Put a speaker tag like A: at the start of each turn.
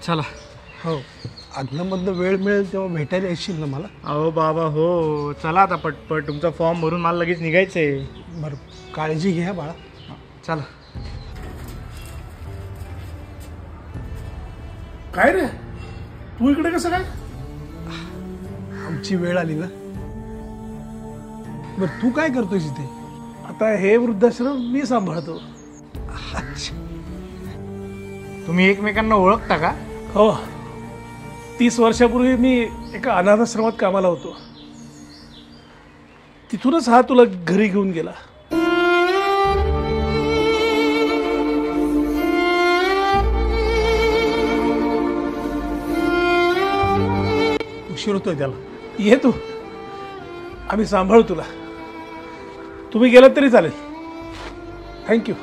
A: चला.
B: हो, आदनमधनं वेळ मिळेल तेव्हा भेटायला येशील ना मला?
A: अहो बाबा हो, चला आता पटपट, तुमचा फॉर्म भरून मला लगेच निघायचं आहे.
B: बरं, काळजी घ्या बाळा.
A: चला.
C: काय रे, तू इकडे कसं काय?
B: आमची वेळ आली ना. बरं, तू काय करतोयस इथे?
C: आता हे वृद्धाश्रम मी सांभाळतो.
A: तुम्ही एकमेकांना ओळखता का?
C: हो, 30 वर्षापूर्वी मी एका अनाथाश्रमात कामाला होतो. तिथूनच हा तुला घरी घेऊन गेला.
B: उशीर होतोय त्याला.
C: ये तू, आम्ही सांभाळू तुला. तुम्ही गेलात तरी चालेल. थँक्यू.